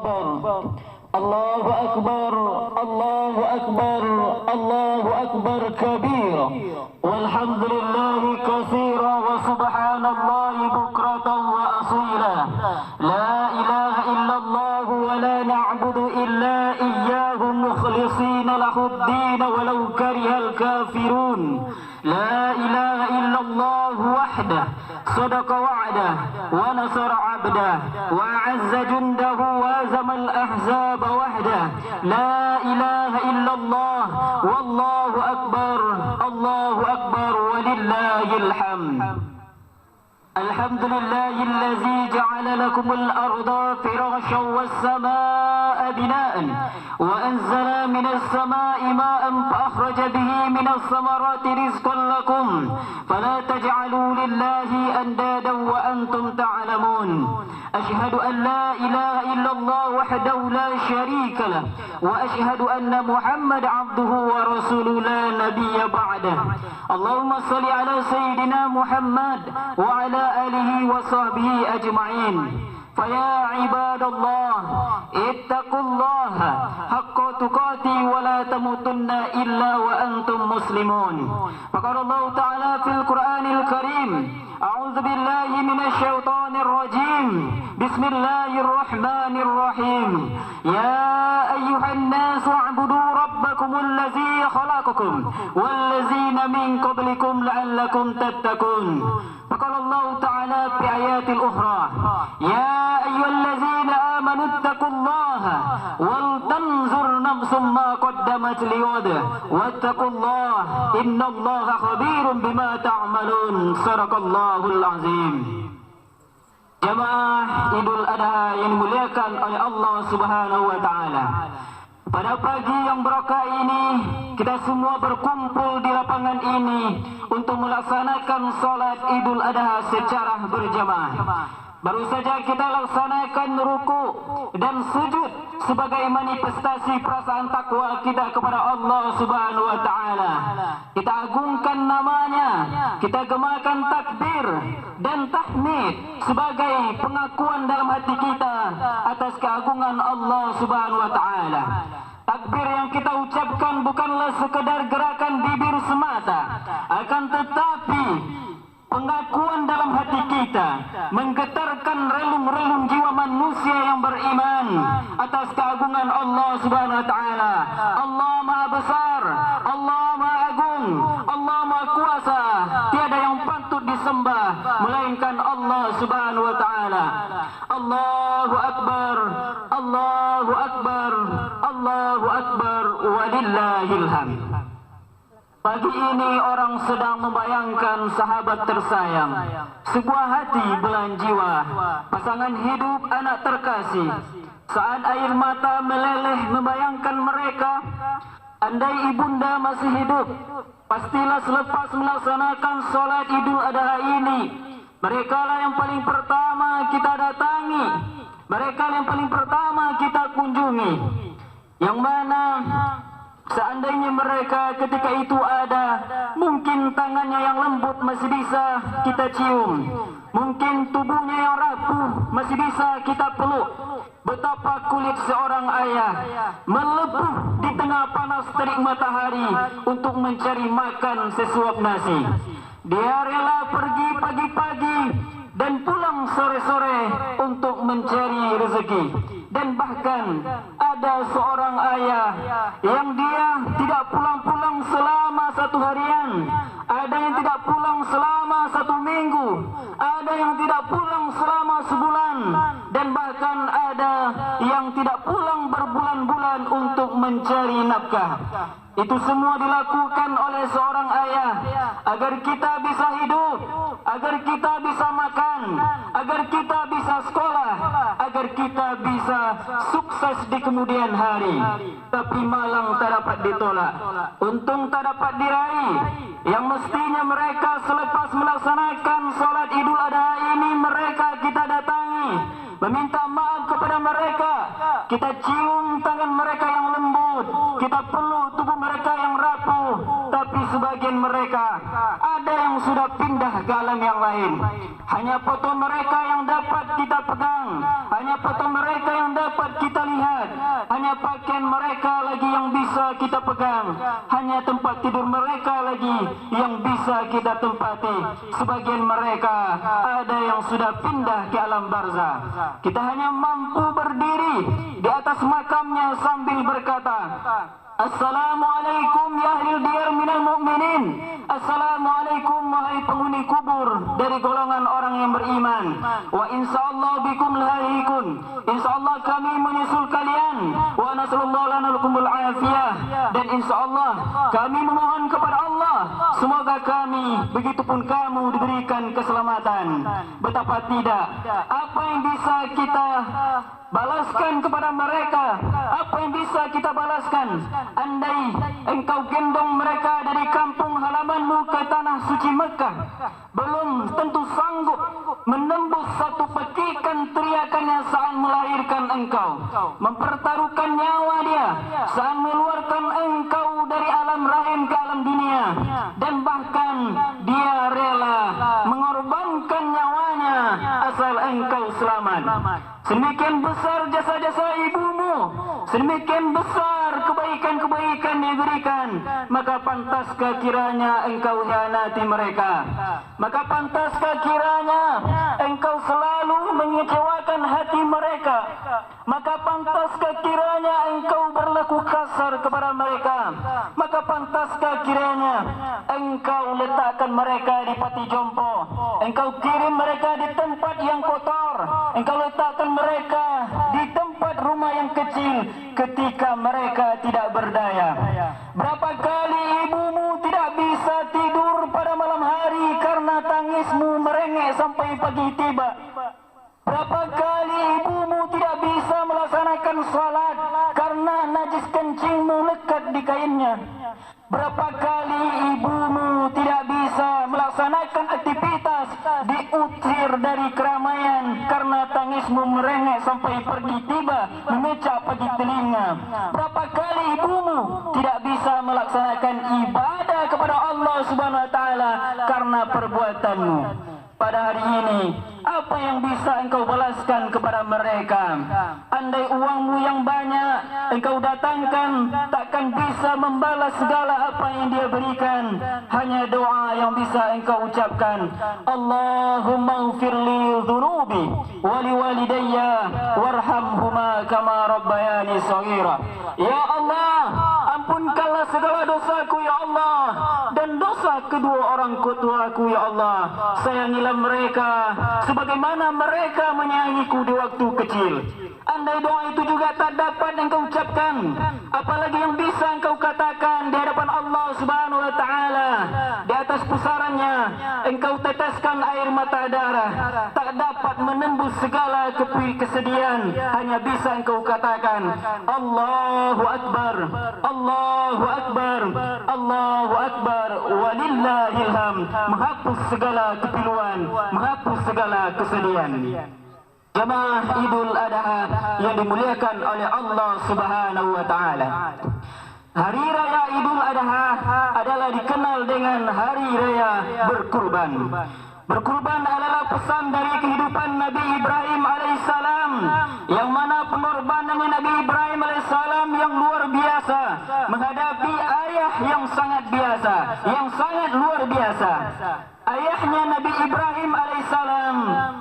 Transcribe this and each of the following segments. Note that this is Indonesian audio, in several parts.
أكبر الله أكبر الله أكبر الله أكبر كبيرا والحمد لله كثيرا وسبحان الله بكرة وأصيلا لا إله إلا الله ولا نعبد إلا إياه مخلصين له الدين ولو كره الكافرون لا إله إلا الله وحده صدق وعده ونصر عبده وأعز جنده وهزم الأحزاب وحده لا إله إلا الله والله أكبر الله أكبر ولله الحمد الحمد لله الذي جعل لكم الأرض فراشا والسماء بناء وأنزل من السماء ماء فأخرج به من الثمرات رزقا لكم فلا تجعلوا لله أندادا وأنتم تعلمون أشهد أن لا إله إلا الله وحده لا شريك له وأشهد أن محمد عبده ورسوله لا نبي بعده اللهم صل على سيدنا محمد وعلى آله وصحبه أجمعين فيا عباد الله اتقوا الله حق تقاته ولا تموتن إلا وأنتم مسلمون فقال الله تعالى في القرآن الكريم أعوذ بالله من الشيطان الرجيم بسم الله الرحمن الرحيم يا أيها الناس اعبدوا ربكم الذي خلقكم والذين من قبلكم لعلكم تتقون فقال الله تعالى في آيات أخرى يا أيها الذين آمنوا اتقوا الله ولتنظر نفس ما قدمت لغد واتقوا الله إن الله خبير بما تعملون صدق الله العظيم. Jamaah Idul Adha yang dimuliakan oleh Allah Subhanahu wa taala. Pada pagi yang berkah ini kita semua berkumpul di lapangan ini untuk melaksanakan salat Idul Adha secara berjamaah. Baru saja kita laksanakan ruku dan sujud sebagai manifestasi perasaan takwa kita kepada Allah Subhanahu wa taala. Kita agungkan namanya, kita gemakan takbir dan tahmid sebagai pengakuan dalam hati kita atas keagungan Allah Subhanahu wa taala. Takbir yang kita ucapkan bukanlah sekedar gerakan bibir semata, akan tetapi pengakuan dalam hati kita menggetarkan relung-relung jiwa manusia yang beriman atas keagungan Allah Subhanahu wa taala. Allah Maha Besar, Allah Maha Agung, Allah Maha Kuasa. Tiada yang patut disembah melainkan Allah Subhanahu wa taala. Allahu Akbar, Allahu Akbar, Allahu Akbar, walillahil hamd. Pagi ini orang sedang membayangkan sahabat tersayang, sebuah hati belahan jiwa, pasangan hidup anak terkasih. Saat air mata meleleh membayangkan mereka, andai ibunda masih hidup, pastilah selepas melaksanakan sholat Idul Adha ini, mereka lah yang paling pertama kita datangi, mereka yang paling pertama kita kunjungi. Yang mana seandainya mereka ketika itu ada, mungkin tangannya yang lembut masih bisa kita cium, mungkin tubuhnya yang rapuh masih bisa kita peluk. Betapa kulit seorang ayah melepuh di tengah panas terik matahari untuk mencari makan sesuap nasi. Dia rela pergi pagi-pagi dan pulang sore-sore untuk mencari rezeki. Dan bahkan ada seorang ayah yang dia tidak pulang-pulang selama satu harian, ada yang tidak pulang selama satu minggu, ada yang tidak pulang selama sebulan, dan bahkan ada yang tidak pulang berbulan-bulan untuk mencari nafkah. Itu semua dilakukan oleh seorang ayah agar kita bisa hidup, agar kita bisa makan, agar kita bisa sekolah, agar kita bisa sukses di kemudian hari. Tapi malang tak dapat ditolak, untung tak dapat diraih. Yang mestinya mereka selepas melaksanakan salat Idul Adha ini mereka kita datangi, meminta maaf kepada mereka, kita cium tangan mereka yang lembut, kita peluk tubuh mereka yang rapuh. Tapi sebagian mereka ada yang sudah pindah ke alam yang lain. Hanya foto mereka yang dapat kita pegang, hanya foto mereka yang dapat kita lihat, hanya pakaian mereka lagi yang bisa kita pegang, hanya tempat tidur mereka lagi yang bisa kita tempati. Sebagian mereka ada yang sudah pindah ke alam barzah. Kita hanya mampu berdiri di atas makamnya sambil berkata, Assalamualaikum ya ahlil diyar minal mu'minin. Assalamualaikum wahai penghuni kubur dari golongan orang yang beriman. Wa insyaallah bikum lahikun. Insyaallah kami menyusul kalian. Wa nasallallahu lana lakumul afiyah. Dan insyaallah kami memohon kepada Allah, semoga kami begitupun kamu diberikan keselamatan. Betapa tidak, apa yang bisa kita balaskan kepada mereka? Apa yang bisa kita balaskan? Andai engkau gendong mereka dari kampung halamanmu ke tanah suci Mekah, belum tentu sanggup menembus satu petikan teriakannya saat melahirkan engkau, mempertaruhkan nyawa dia saat mengeluarkan engkau dari alam rahim ke alam dunia, dan bahkan dia rela mengorbankan nyawanya asal engkau selamat. Sedemikian besar jasa-jasa ibumu, sedemikian besar kebaikan-kebaikan yang diberikan, maka pantaskah kiranya engkau hianati mereka? Maka pantaskah kiranya engkau selalu mengecewakan hati mereka? Maka pantaskah kiranya engkau berlaku kasar kepada mereka? Maka pantaskah kiranya engkau letakkan mereka di pati jompo? Engkau kirim mereka di tempat yang kotor? Engkau letakkan mereka di tempat rumah yang kecil ketika mereka tidak berdaya? Berapa kali ibumu tidak bisa tidur pada malam hari karena tangismu merengek sampai pagi tiba? Berapa kali ibumu tidak bisa melaksanakan salat karena najis kencingmu lekat di kainnya? Berapa kali ibumu tidak bisa melaksanakan aktivitas, diusir dari keramaian karena tangismu merengek sampai pergi tiba memecah pagi telinga? Berapa kali ibumu tidak bisa melaksanakan ibadah kepada Allah Subhanahu wa taala karena perbuatanmu? Pada hari ini, apa yang bisa engkau balaskan kepada mereka? Andai uangmu yang banyak engkau datangkan, takkan bisa membalas segala apa yang dia berikan. Hanya doa yang bisa engkau ucapkan. Allahumma ghfirli dhunubi wali walidayya warhamhuma kama rabbayani shaghira. Ya Allah, ampunkanlah segala dosaku ya Allah, dan dosa kedua orang tuaku ya Allah. Sayangilah mereka sebagaimana mereka menyayangiku di waktu kecil. Andai doa itu juga tak dapat engkau ucapkan, apalagi yang bisa engkau katakan di hadapan Allah Subhanahu wa taala. Di atas pusarannya engkau teteskan air mata darah, tak dapat menembus segala kesedihan. Hanya bisa engkau katakan Allahu Akbar, Allahu Akbar, Allahu Akbar, walillahil hamd. Menghapus segala kepiluan, menghapus segala kesedihan. Jemaah Idul Adha yang dimuliakan oleh Allah Subhanahu wa taala. Hari raya Idul Adha adalah dikenal dengan hari raya berkurban. Berkurban adalah pesan dari kehidupan Nabi Ibrahim alaihissalam, yang mana pengorbanannya Nabi Ibrahim alaihissalam yang luar biasa menghadapi ayah yang sangat biasa, yang sangat luar biasa. Ayahnya Nabi Ibrahim alaihissalam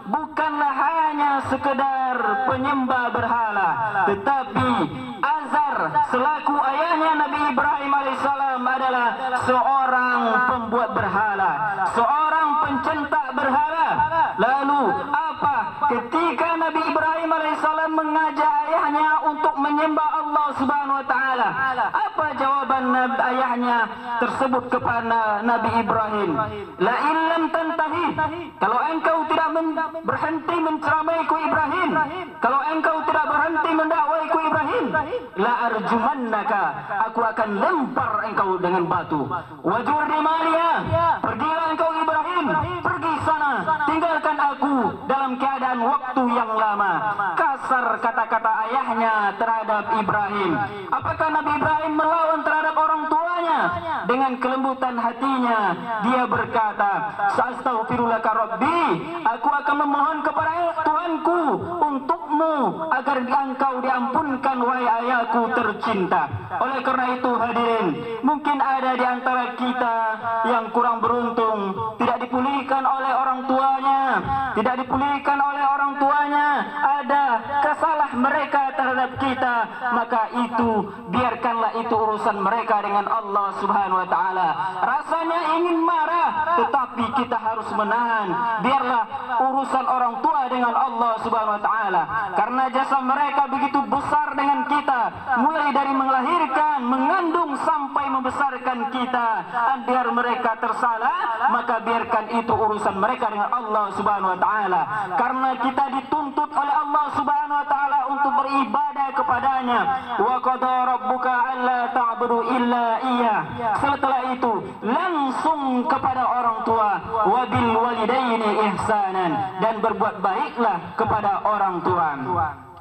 bukanlah hanya sekedar penyembah berhala, tetapi Azar selaku ayahnya Nabi Ibrahim alaihissalam adalah seorang pembuat berhala, seorang pencinta berhala. Lalu apa ketika Nabi Ibrahim alaihissalam mengajak ayahnya untuk menyembah Allah Subhanahu wa taala? Apa jawaban ayahnya tersebut kepada Nabi Ibrahim? La illam tantahi, kalau engkau tidak berhenti menceramaiku Ibrahim, kalau engkau tidak berhenti mendakwaiku Ibrahim, la arjumannaka, aku akan lempar engkau dengan batu. Wajur di Maria, pergilah engkau Ibrahim, pergi sana, tinggalkan aku dalam keadaan waktu yang lama. Kasar kata-kata ayahnya terhadap Ibrahim. Apakah Nabi Ibrahim melawan terhadap orang tuanya? Dengan kelembutan hatinya dia berkata, "Astaghfirulaka Rabbi, aku akan memohon kepada Tuhanku untukmu agar engkau diampunkan wahai ayahku tercinta." Oleh karena itu hadirin, mungkin ada di antara kita yang kurang beruntung, tidak dipulihkan oleh orang tuanya, ada kesalah mereka terhadap kita, maka itu biarkanlah itu urusan mereka dengan Allah Subhanahu wa taala. Rasanya ingin marah, tetapi kita harus menahan. Biarlah urusan orang tua dengan Allah Subhanahu wa taala, karena jasa mereka begitu besar dengan kita, mulai dari melahirkan, mengandung sampai membesarkan kita. Biar mereka tersalah, maka biarkan itu urusan mereka dengan Allah Subhanahu wa taala, karena kita dituntut oleh Allah Subhanahu wa taala untuk beribadah kepadanya. Wa qada rabbuka alla ta'budu illa iyyah. Setelah itu langsung kepada orang tua, wa bil walidaini ihsanan, dan berbuat baiklah kepada orang tua.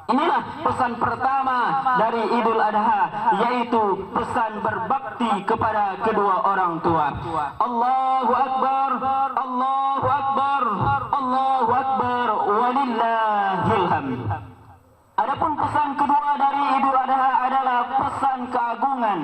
Inilah pesan pertama dari Idul Adha, yaitu pesan berbakti kepada kedua orang tua. Allahu Akbar, Allahu Akbar, Allahu Akbar, walillahil hamd. Adapun pesan kedua dari Idul Adha adalah pesan keagungan.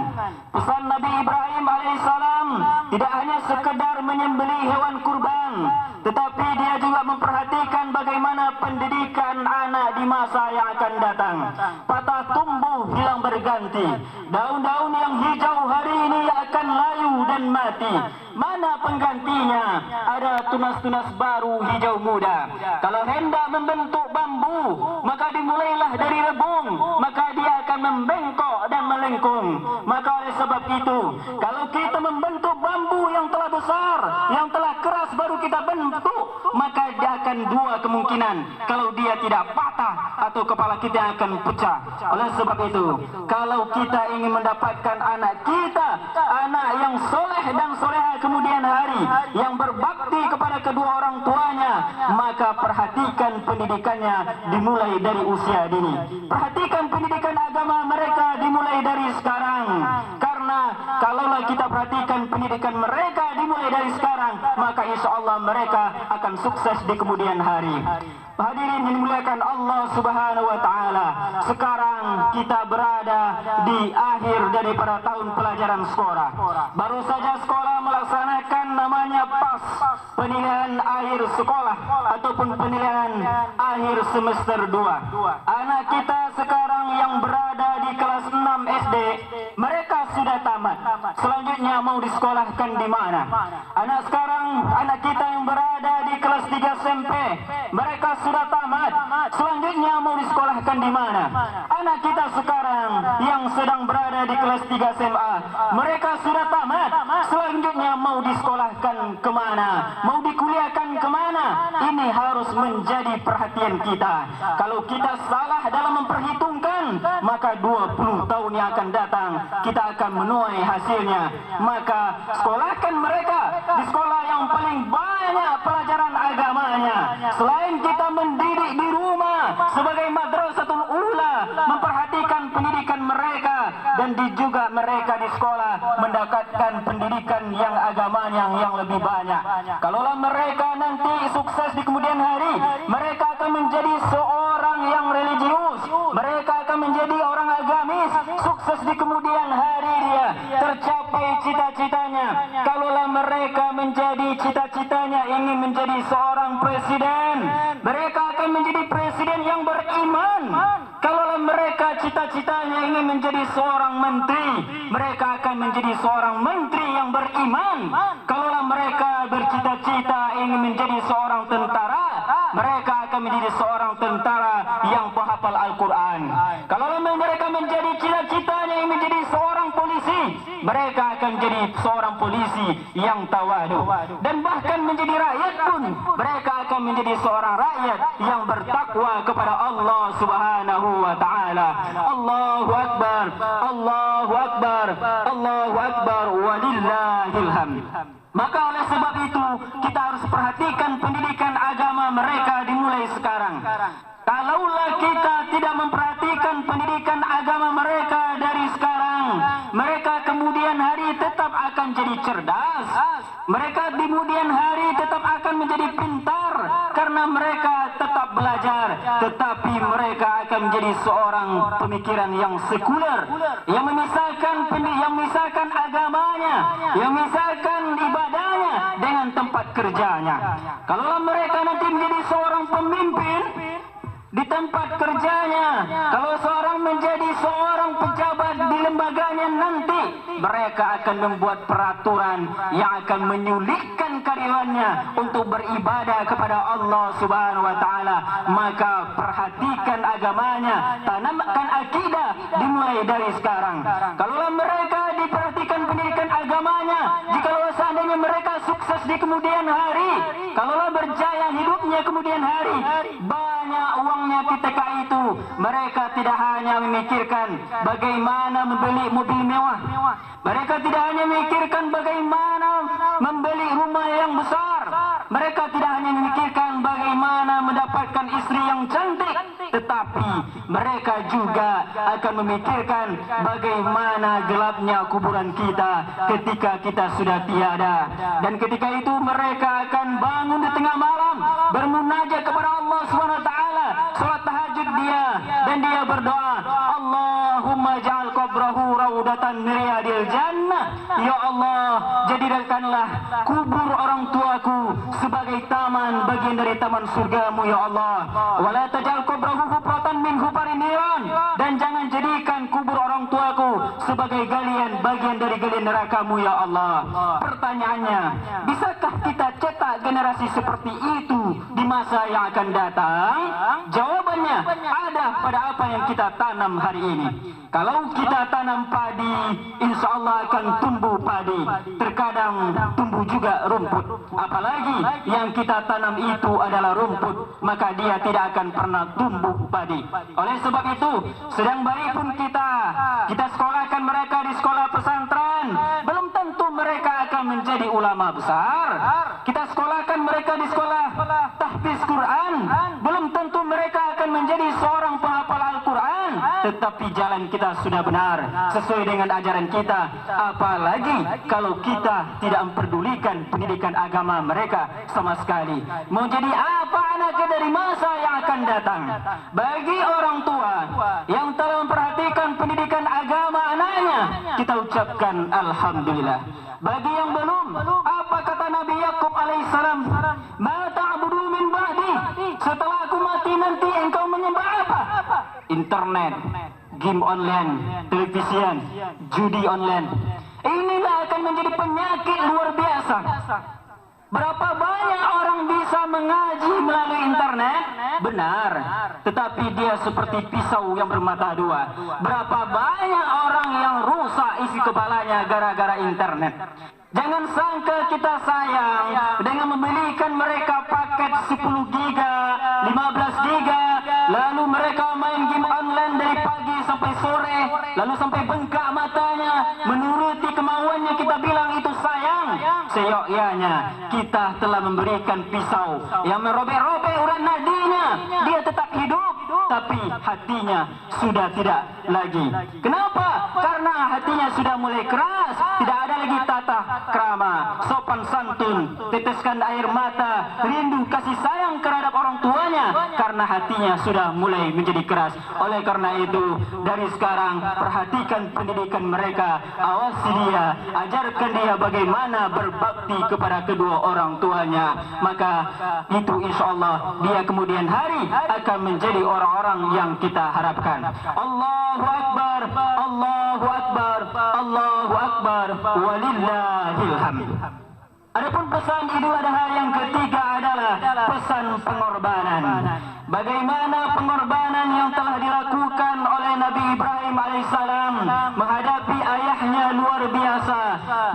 Pesan Nabi Ibrahim alaihissalam tidak hanya sekedar menyembelih hewan kurban, tetapi dia juga memperhatikan bagaimana pendidikan anak di masa yang akan datang. Patah tumbuh hilang berganti, daun-daun yang hijau hari ini akan layu dan mati. Mana penggantinya? Ada tunas-tunas baru hijau muda. Kalau hendak membentuk bambu, maka dimulailah dari rebung, maka dia akan membengkok dan melengkung. Maka oleh sebab itu, kalau kita membentuk bambu yang telah besar, yang telah keras baru kita bentuk, maka dia akan dua kemungkinan. Kalau dia tidak patah atau kepala kita akan pecah. Oleh sebab itu, kalau kita ingin mendapatkan anak kita, anak yang soleh dan soleha kemudian hari, yang berbakti kepada kedua orang tuanya, maka perhatikan pendidikannya dimulai dari usia dini. Perhatikan pendidikan agama mereka dimulai dari sekarang. Karena kalaulah kita perhatikan pendidikan mereka dimulai dari sekarang, maka insya Allah mereka akan sukses di kemudian hari. Hadirin yang dimuliakan Allah Subhanahu wa taala, sekarang kita berada di akhir daripada tahun pelajaran sekolah. Baru saja sekolah melaksanakan namanya PAS, penilaian akhir sekolah ataupun penilaian akhir semester 2. Anak kita sekarang yang berada di kelas 6 SD, mereka sudah tamat. Selanjutnya mau disekolahkan di mana? Anak kita yang berada di kelas 3 SMP, mereka sudah tamat. Selanjutnya mau disekolahkan di mana? Anak kita sekarang yang sedang berada di kelas 3 SMA, mereka sudah tamat. Selanjutnya mau disekolahkan kemana? Mau dikuliahkan kemana? Ini harus menjadi perhatian kita. Kalau kita salah dalam memperhitungkan, maka 20 tahun yang akan datang kita akan menuai hasilnya. Maka sekolahkan mereka di sekolah yang paling banyak pelajaran agamanya. Selain kita mendidik di rumah sebagai madrasatul ula, memperhatikan pendidikan mereka, dan juga mereka di sekolah mendapatkan pendidikan yang agamanya yang lebih banyak. Kalaulah mereka nanti sukses di kemudian hari, mereka akan menjadi seorang yang religius, mereka akan menjadi orang agamis, sukses di kemudian hari dia tercapai cita-citanya. Kalaulah mereka menjadi cita-citanya ingin menjadi seorang presiden, mereka akan menjadi presiden yang beriman. Kalaulah mereka cita-citanya ingin menjadi seorang menteri, mereka akan menjadi seorang menteri yang beriman. Kalaulah mereka bercita-cita ingin menjadi seorang tentara, mereka akan menjadi seorang tentara yang penghafal Al-Quran. Kalaulah mereka menjadi cita-citanya ingin menjadi seorang polisi, mereka akan jadi seorang polisi yang tawadu. Dan bahkan menjadi rakyat pun, mereka akan menjadi seorang rakyat yang bertakwa kepada Allah Subhanahu wa taala. Allahu Akbar, Allahu Akbar, Allahu Akbar, walillahil hamd. Maka oleh sebab itu kita harus perhatikan pendidikan agama mereka dimulai sekarang. Kalaulah kita tidak memperhatikan agama mereka dari sekarang, mereka kemudian hari tetap akan jadi cerdas. Mereka di kemudian hari tetap akan menjadi pintar karena mereka tetap belajar, tetapi mereka akan menjadi seorang pemikiran yang sekuler, yang memisahkan agamanya, yang memisahkan ibadahnya dengan tempat kerjanya. Kalau mereka nanti menjadi seorang pemimpin di tempat kerjanya, kalau seorang menjadi seorang pejabat di lembaganya nanti, mereka akan membuat peraturan yang akan menyulitkan karyawannya untuk beribadah kepada Allah Subhanahu wa taala. Maka perhatikan agamanya, tanamkan akidah dimulai dari sekarang. Kalau mereka diperhatikan pendidikan agamanya, jikalau seandainya mereka sukses di kemudian hari, kalaulah berjaya hidupnya kemudian hari, banyak uangnya ketika itu, mereka tidak hanya memikirkan bagaimana membeli mobil mewah, mereka tidak hanya memikirkan bagaimana membeli rumah yang besar, mereka tidak hanya memikirkan bagaimana mendapatkan istri yang cantik, tetapi mereka juga akan memikirkan bagaimana gelapnya kuburan kita ketika kita sudah tiada. Dan ketika itu mereka akan bangun di tengah malam bermunajat kepada Allah Subhanahu wa taala, salat tahajud dia, dan dia berdoa, Allahumma ja'al qabrahu raudatan min riyadil jannah. Ya Allah, jadikanlah kubur orang tuaku sebagai taman bagian dari taman surgamu ya Allah. Wala taj'al qabrahu hufratan min hufarin niran, dan jangan jadikan kubur orang tuaku sebagai bagian dari galian nerakamu ya Allah. Pertanyaannya, bisakah kita cetak generasi seperti itu di masa yang akan datang? Jawabannya ada pada apa yang kita tanam hari ini. Kalau kita tanam padi, insya Allah akan tumbuh padi. Terkadang tumbuh juga rumput. Apalagi yang kita tanam itu adalah rumput, maka dia tidak akan pernah tumbuh padi. Oleh sebab itu, sedang baik pun kita sekolahkan mereka di sekolah pesantren, belum tentu mereka akan menjadi ulama besar. Kita sekolahkan mereka di sekolah tahfiz Quran, belum tentu mereka akan menjadi seorang penghafal Al-Quran. Tetapi jalan kita sudah benar sesuai dengan ajaran kita. Apalagi kalau kita tidak memperdulikan pendidikan agama mereka sama sekali. Mau jadi apa anaknya dari masa yang akan datang? Bagi orang tua yang telah memperhatikan pendidikan agama anaknya, kita ucapkan alhamdulillah. Bagi yang belum, apa kata Nabi Yakub alaihissalam? Ma ta'budu min ba'di, setelah aku mati nanti engkau menyembah apa? Internet, game online, televisian, judi online. Inilah akan menjadi penyakit luar biasa. Berapa banyak orang bisa mengaji melalui internet? Benar, tetapi dia seperti pisau yang bermata dua. Berapa banyak orang yang rusak isi kepalanya gara-gara internet. Jangan sangka kita sayang dengan membelikan mereka paket 10 giga, 15 giga, lalu mereka main game online dari pagi sampai sore, lalu sampai bengkak matanya, menuruti kemauannya kita bilang itu sayang. Seyogyanya kita telah memberikan pisau yang merobek-robek urat nadinya, dia tetap hidup, tapi hatinya sudah tidak lagi. Kenapa? Karena hatinya sudah mulai keras, tidak ada lagi tata krama, sopan santun, teteskan air mata, rindu kasih sayang terhadap orang tuanya, karena hatinya sudah mulai menjadi keras. Oleh karena itu, dari sekarang perhatikan pendidikan mereka, awasi dia, ajarkan dia bagaimana berbakti kepada kedua orang tuanya. Maka itu insya Allah dia kemudian hari akan menjadi orang-orang yang kita harapkan. Allahu Akbar, Allahu Akbar, Allahu Akbar, walillahil hamd. Adapun pesan Idul Adha yang ketiga adalah pesan pengorbanan. Bagaimana pengorbanan yang telah dilakukan oleh Nabi Ibrahim alaihissalam menghadapi ayahnya luar biasa.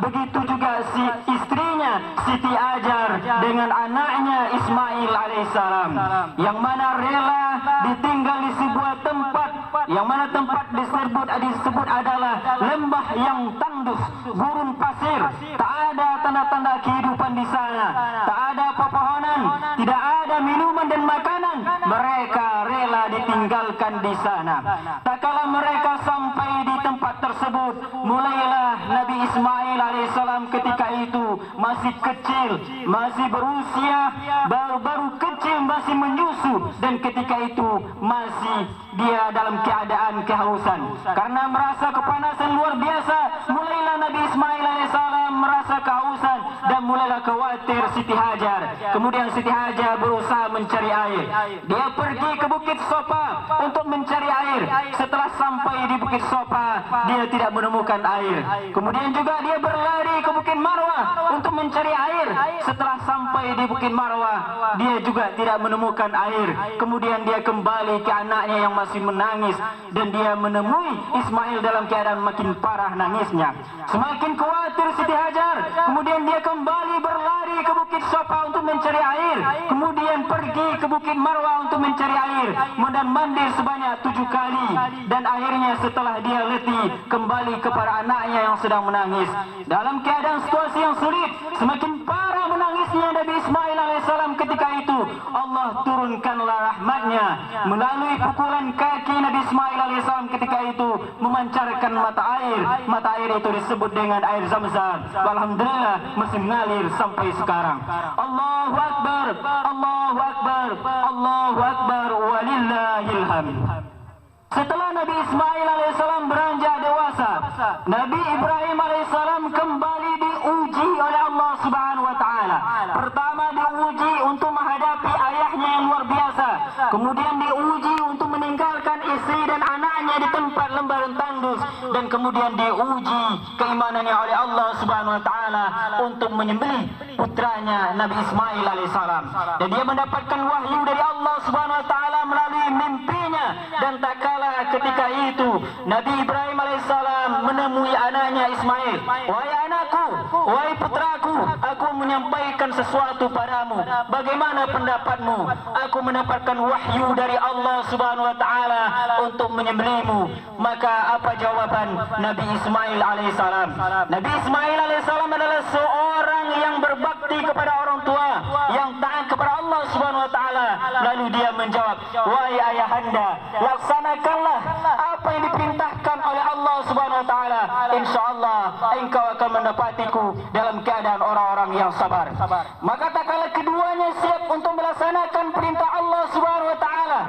Begitu juga si istrinya Siti Hajar dengan anaknya Ismail alaihissalam, yang mana rela ditinggal di sebuah tempat yang mana tempat disebut adalah lembah yang tandus, gurun pasir, tak ada tanda-tanda kehidupan di sana, tak ada pepohonan, tidak ada minuman dan makanan. Mereka rela ditinggalkan di sana. Tak kala mereka sampai di tempat tersebut, mulailah Nabi Ismail alaihissalam ketika itu masih kecil, masih berusia baru kecil, masih menyusu, dan ketika itu masih dia dalam keadaan kehausan karena merasa kepanasan luar biasa. Mulailah Nabi Ismail alaihissalam merasa kehausan dan mulailah khawatir Siti Hajar. Kemudian Siti Hajar berusaha mencari air. Dia pergi ke Bukit Sofa untuk mencari air. Setelah sampai di Bukit Sofa, dia tidak menemukan air. Kemudian juga dia berlari ke Bukit Marwah untuk mencari air. Setelah sampai di Bukit Marwah, dia juga tidak menemukan air. Kemudian dia kembali ke anaknya yang masih menangis, dan dia menemui Ismail dalam keadaan makin parah nangisnya. Semakin khawatir Siti Hajar, kemudian dia kembali berlari ke Bukit Sofa untuk mencari air. Kemudian pergi ke Bukit Marwah untuk mencari air, dan mandi sebanyak 7 kali. Dan akhirnya setelah dia letih, kembali kepada anaknya yang sedang menangis. Dalam keadaan situasi yang sulit, semakin parah menangisnya Nabi Ismail alaihissalam ketika itu, Allah turunkanlah rahmatnya melalui pukulan kaki Nabi Ismail alaihissalam ketika itu memancarkan mata air. Mata air itu disebut dengan air Zam-Zam. Alhamdulillah masih mengalir sampai sekarang. Allahu Akbar, Allahu Akbar, Allahu Akbar, walillahil hamd. Setelah Nabi Ismail alaihissalam beranjak dewasa, Nabi Ibrahim alaihissalam kembali diuji oleh Allah Subhanahu wa taala. Pertama diuji untuk menghadapi ayahnya yang luar biasa. Kemudian diuji untuk meninggalkan istri dan anaknya di tempat lembah tandus, dan kemudian diuji keimanannya oleh Allah Subhanahu wa taala untuk menyembelih putranya Nabi Ismail alaihissalam. Dan dia mendapatkan wahyu dari Allah Subhanahu wa taala melalui mimpinya. Dan tak kala ketika itu Nabi Ibrahim alaihissalam menemui anaknya Ismail. Wahai anakku, wahai putraku, aku menyampaikan sesuatu padamu. Bagaimana pendapatmu? Aku mendapatkan wahyu dari Allah Subhanahu wa taala untuk menyembelihmu. Maka apa jawaban Nabi Ismail alaihissalam? Nabi Ismail alaihissalam adalah seorang yang berbakti kepada orang tua, yang taat kepada Allah Subhanahu wa taala. Lalu dia menjawab, wahai ayahanda, laksanakanlah apa yang diperintahkan oleh Allah Subhanahu wa taala. Insyaallah engkau akan mendapatiku dalam keadaan orang-orang yang sabar. Maka tak kala keduanya siap untuk melaksanakan perintah Allah Subhanahu wa taala,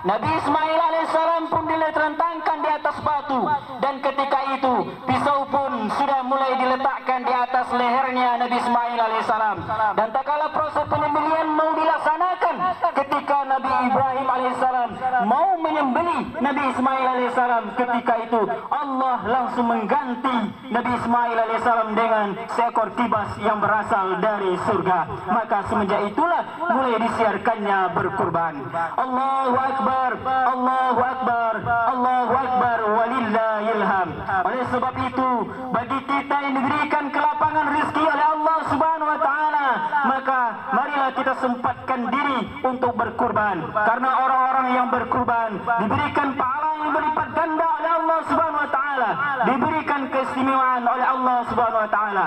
Nabi Ismail alaihissalam pun diletakkan di atas batu, dan ketika itu pisau pun sudah mulai diletakkan di atas lehernya Nabi Ismail alaihissalam. Dan tak kala proses penyembelihan mau dilaksanakan, ketika Nabi Ibrahim alaihissalam mau menyembelih Nabi Ismail alaihissalam, ketika itu Allah langsung mengganti Nabi Ismail alaihissalam dengan seekor kibas yang berasal dari surga. Maka semenjak itulah mulai disiarkannya berkurban. Allahu Akbar, Allahu Akbar, Allahu Akbar, walillahil hamd. Oleh sebab itu, bagi kita yang diberikan kelapangan rezeki oleh Allah Subhanahu wa taala, maka marilah kita sempatkan diri untuk berkurban. Karena orang-orang yang berkurban diberikan pahala yang berlipat ganda oleh Allah Subhanahu wa taala, diberikan keistimewaan oleh Allah Subhanahu wa taala.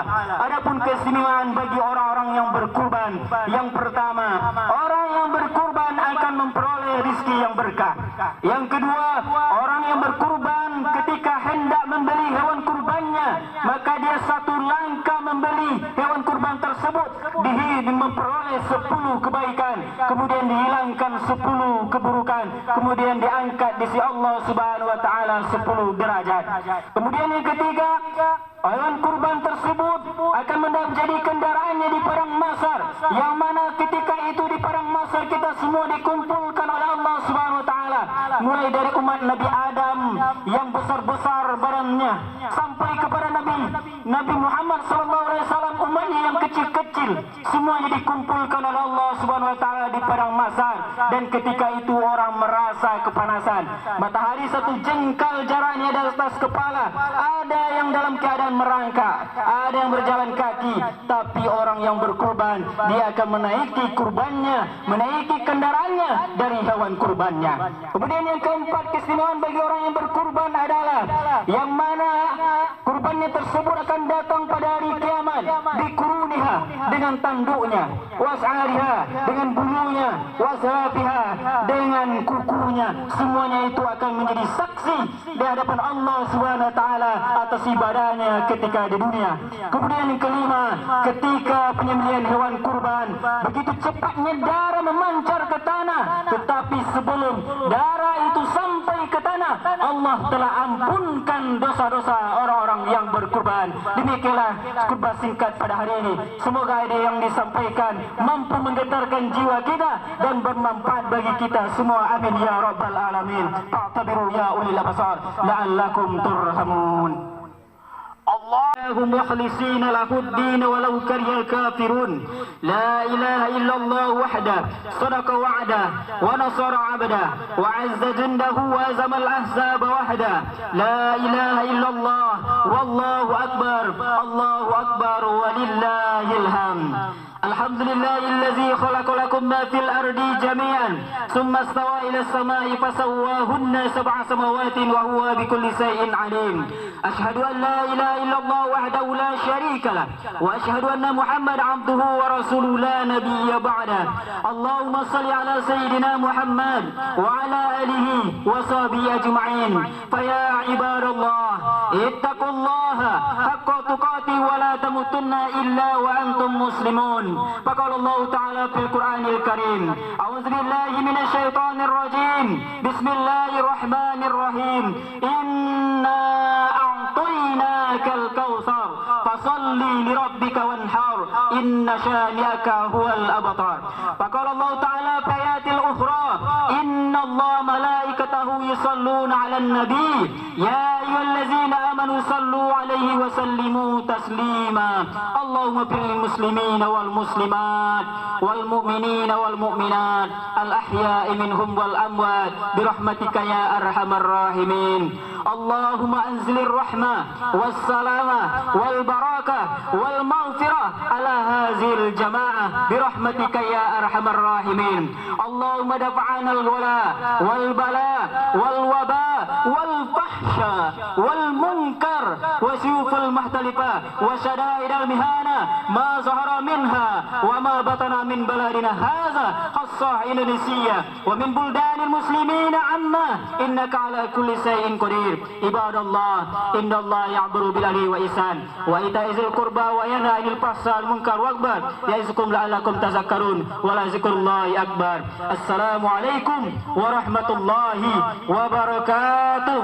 Adapun keistimewaan bagi orang-orang yang berkurban, yang pertama, orang yang berkurban akan memperoleh rezeki yang berkah. Yang kedua, orang yang berkurban ketika hendak membeli hewan kurbannya, maka dia satu langkah membeli hewan kurban tersebut, memperoleh 10 kebaikan, kemudian dihilangkan 10 keburukan, kemudian diangkat di sisi Allah Subhanahu wa taala 10 derajat. Kemudian yang ketiga, hewan kurban tersebut akan menjadi kendaraannya di padang mahsyar, yang mana ketika itu di padang mahsyar kita semua dikumpulkan oleh Allah Subhanahu wa taala, mulai dari umat Nabi Adam yang besar-besar badannya sampai kepada Nabi Muhammad sallallahu alaihi wasallam, umatnya yang kecil-kecil, semuanya dikumpulkan oleh Allah Subhanahu wa taala di padang mahsyar. Dan ketika itu orang merasa kepanasan, matahari satu jengkal jaraknya di atas kepala, ada yang dalam keadaan merangkak, ada yang berjalan kaki. Tapi orang yang berkurban, dia akan menaiki kurbannya, menaiki kendaraannya dari hewan kurbannya. Kemudian yang keempat, keistimewaan bagi orang yang berkurban adalah yang mana kurbannya tersebut akan datang pada hari kiamat bikuruniha, dengan tanduknya, was'ariha, dengan bulunya, wasrafiha, dengan kukunya. Semuanya itu akan menjadi saksi di hadapan Allah Subhanahu wa taala atas ibadahnya ketika di dunia. Kemudian yang kelima, ketika penyembelihan hewan kurban, begitu cepatnya darah memancar ke tanah, tetapi sebelum darah itu sampai ke tanah, Allah telah ampunkan dosa-dosa orang-orang yang berkurban. Demikianlah khutbah singkat pada hari ini. Semoga ide yang disampaikan mampu menggetarkan jiwa kita dan bermanfaat bagi kita semua. Amin ya rabbal alamin. Fa'tabiru ya ulil absar la'allakum turhamun. اللهم مخلصين له الدين ولو كره الكافرون. لا إله إلا الله وحده صدق وعده ونصر عبده وعز جنده وهزم الأحزاب وحده. لا إله إلا الله والله أكبر الله أكبر ولله الحمد. الحمد لله الذي خلق لكم ما في الأرض جميعا ثم استوى إلى السماء فسواهن سبع سماوات وهو بكل شيء عليم. أشهد أن لا إله إلا الله وحده لا شريك له وأشهد أن محمد عبده ورسوله لا نبي بعده. اللهم صل على سيدنا محمد وعلى آله وصحبه أجمعين. فيا عباد الله اتقوا الله حق تقاته ولا تموتن إلا وأنتم مسلمون. فقال الله تعالى في القرآن الكريم: أعوذ بالله من الشيطان الرجيم. بسم الله الرحمن الرحيم. إنا أعطيناك الكوثر فصل لربك وانحر إن شانئك هو الأبتر. فقال الله تعالى في آيات الأخرى: إن الله ملائكته يصلون على النبي يا أيها الذين آمنوا صلوا عليه وسلموا تسليما. اللهم اغفر للمسلمين والمسلمات والمؤمنين والمؤمنات الأحياء منهم والأموات برحمتك يا أرحم الراحمين. اللهم أنزل الرحمة والسلامة والبركة والمغفرة على هذه الجماعة برحمتك يا أرحم الراحمين. اللهم دفع عنا الولاء والبلاء والوباء والفحشاء والمنكر وسيوف المختلفة وشدائد المهانة ما ظهر منها وما بطن من بلدنا هذا خاصة إندونيسيا ومن بلدان المسلمين عامة إنك على كل شيء قدير. عباد الله إن الله يأمر بالعدل والإحسان وإيتاء ذي القربى وينهى عن الفحشاء والمنكر والبغي يعظكم لعلكم تذكرون ولذكر الله أكبر. السلام عليكم ورحمة الله wabarakatuh.